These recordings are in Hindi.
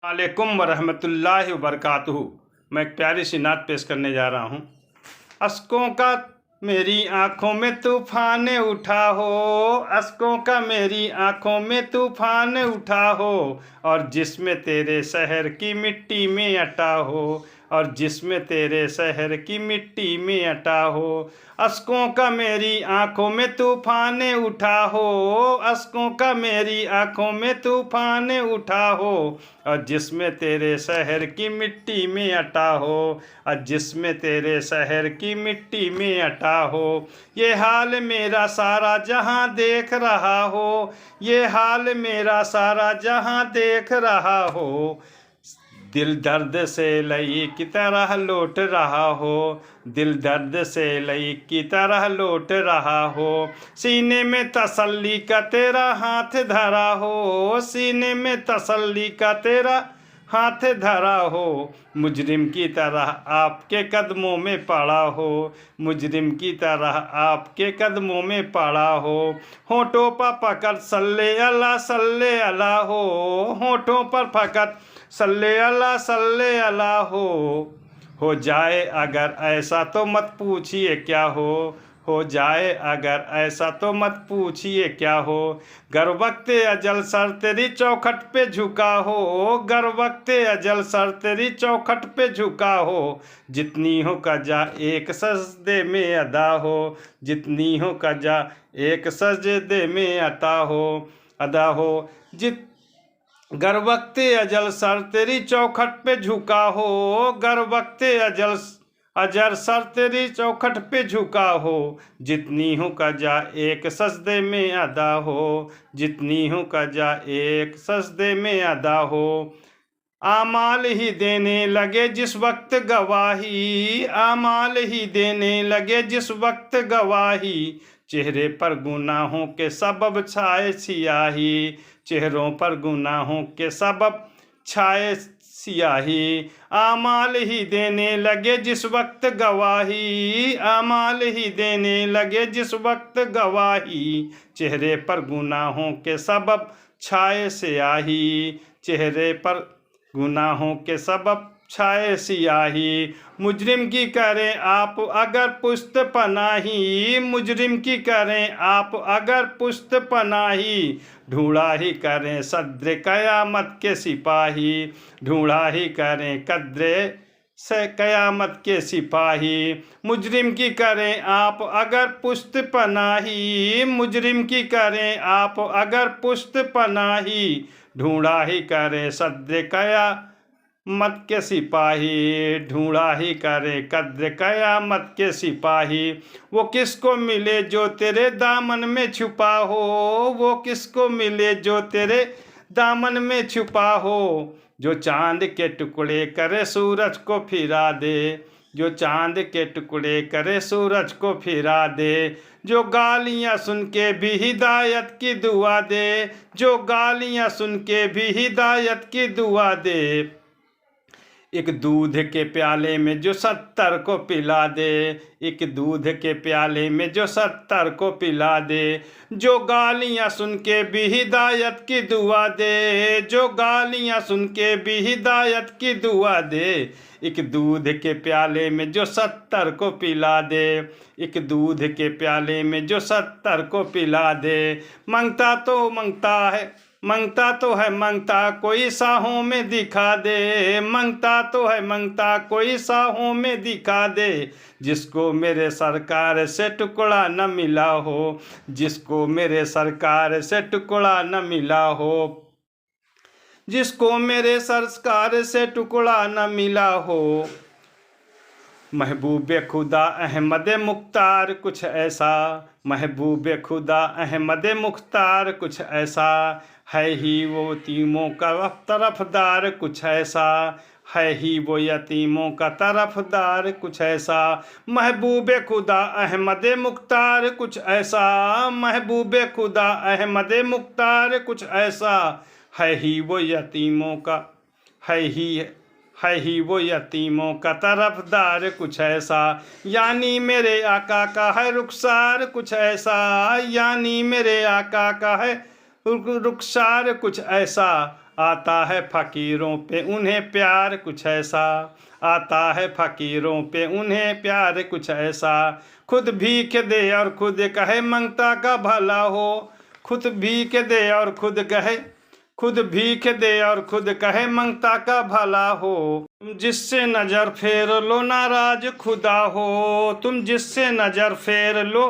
वालेकुम वरहमतुल्लाहि वबरकातुहू। मैं एक प्यारी सी नात पेश करने जा रहा हूँ। अश्कों का मेरी आँखों में तूफान उठा हो, अश्कों का मेरी आँखों में तूफान उठा हो, और जिसमें तेरे शहर की मिट्टी में अटा हो, और जिसमें तेरे शहर की मिट्टी में अटा हो। अश्कों का मेरी आँखों में तूफान उठा हो, अश्कों का मेरी आँखों में तूफान उठा हो, और जिसमें तेरे शहर की मिट्टी में अटा हो, और जिसमें तेरे शहर की मिट्टी में अटा हो। ये हाल मेरा सारा जहां देख रहा हो, ये हाल मेरा सारा जहां देख रहा हो। दिल दर्द से लई की तरह लौट रहा हो, दिल दर्द से लई की तरह लौट रहा हो। सीने में तसल्ली का तेरा हाथ धरा हो, सीने में तसल्ली का तेरा हाथ धरा हो। मुजरिम की तरह आपके कदमों में पड़ा हो, मुजरिम की तरह आपके कदमों में पड़ा हो। होठों पर फकत सल्ले अला हो, होठों पर फकत सल्ले अला हो जाए अगर ऐसा तो मत पूछिए क्या हो जाए अगर ऐसा तो मत पूछिए क्या हो। गर वक्त अजल सर तेरी चौखट पे झुका हो, गर वक्त अजल सर तेरी चौखट पे झुका हो। जितनी हो कजा एक सजदे में अदा हो, जितनी हो कजा एक सजदे में अदा हो। गर वक्त अजल सर तेरी चौखट पे झुका हो, गर वक्त अजर सर तेरी चौखट पे झुका हो। जितनी हूँ कजा एक सजदे में अदा हो, जितनी हूँ कजा एक सजदे में अदा हो। आमाल ही देने लगे जिस वक्त गवाही, आमाल ही देने लगे जिस वक्त गवाही। चेहरे पर गुनाहों के सबब छाए सियाही, चेहरों पर गुनाहों के सबब छाए सियाही। आमाल ही देने लगे जिस वक्त गवाही, आमाल ही देने लगे जिस वक्त गवाही। चेहरे पर गुनाहों के सबब छाए सियाही, चेहरे पर गुनाहों के सबब छाए सियाही। मुजरिम की करें आप अगर पुश्त पनाही, मुजरिम की करें आप अगर पुश्त पनाही। ढूंढा ही करें सद्र कयामत के सिपाही, ढूंढा ही करें कद्रे से कयामत के सिपाही। मुजरिम की करें आप अगर पुश्त पनाही, मुजरिम की करें आप अगर पुश्त पनाही। ढूंढा ही करें सद्र कयामत के सिपाही, ढूंढा ही करे कद्र कयामत के सिपाही। वो किसको मिले जो तेरे दामन में छुपा हो, वो किसको मिले जो तेरे दामन में छुपा हो। जो चांद के टुकड़े करे सूरज को फिरा दे, जो चांद के टुकड़े करे सूरज को फिरा दे। जो गालियाँ सुन के भी हिदायत की दुआ दे, जो गालियाँ सुन के भी हिदायत की दुआ दे। एक दूध के प्याले में जो 70 को पिला दे, एक दूध के प्याले में जो 70 को पिला दे। जो गालियाँ सुन के भी हिदायत की दुआ दे, जो गालियाँ सुन के भी हिदायत की दुआ दे। एक दूध के प्याले में जो 70 को पिला दे, एक दूध के प्याले में जो 70 को पिला दे। मांगता तो है मांगता कोई साहों में दिखा दे, मांगता तो है मांगता कोई साहों में दिखा दे। जिसको मेरे सरकार से टुकड़ा न मिला हो, जिसको मेरे सरकार से टुकड़ा न मिला हो, जिसको मेरे सरकार से टुकड़ा न मिला हो। महबूब खुदा अहमद मुख्तार कुछ ऐसा, महबूब खुदा अहमद मुख्तार कुछ ऐसा। है ही वो यतीमों का तरफदार कुछ ऐसा, है ही वो यतीमों का तरफदार कुछ ऐसा। महबूब खुदा अहमद मुख्तार कुछ ऐसा, महबूब खुदा अहमद मुख्तार कुछ ऐसा। है ही वो यतीमों का है ही वो यतीमों का तरफदार कुछ ऐसा। यानी मेरे आका का है रुखसार कुछ ऐसा, यानी मेरे आका का है रुखसार कुछ ऐसा। आता है फ़कीरों पे उन्हें प्यार कुछ ऐसा, आता है फ़कीरों पे उन्हें प्यार कुछ ऐसा। खुद भीख दे और खुद कहे मंगता का भला हो, खुद भीख दे और खुद कहे, खुद भीख दे और खुद कहे मंगता का भला हो। तुम जिससे नज़र फेर लो नाराज खुदा हो, तुम जिससे नज़र फेर लो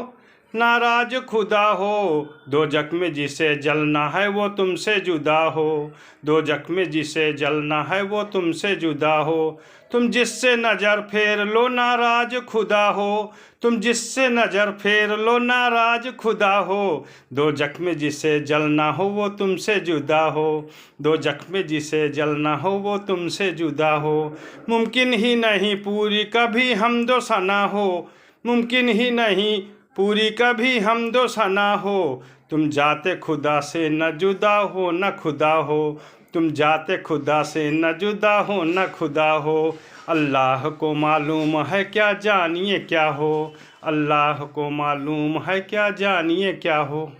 नाराज खुदा हो। दोजख में जिसे जलना है वो तुमसे जुदा हो, दोजख में जिसे जलना है वो तुमसे जुदा हो। तुम जिससे नज़र फेर लो नाराज खुदा हो, तुम जिससे नज़र फेर लो नाराज खुदा हो। दोजख में जिसे जलना हो वो तुमसे जुदा हो, दोजख में जिसे जलना हो वो तुमसे जुदा हो। मुमकिन ही नहीं पूरी कभी हमदो सना हो, मुमकिन ही नहीं पूरी कभी हमदो सना हो। तुम जाते खुदा से न जुदा हो न खुदा हो, तुम जाते खुदा से न जुदा हो न खुदा हो। अल्लाह को मालूम है क्या जानिए क्या हो, अल्लाह को मालूम है क्या जानिए क्या हो।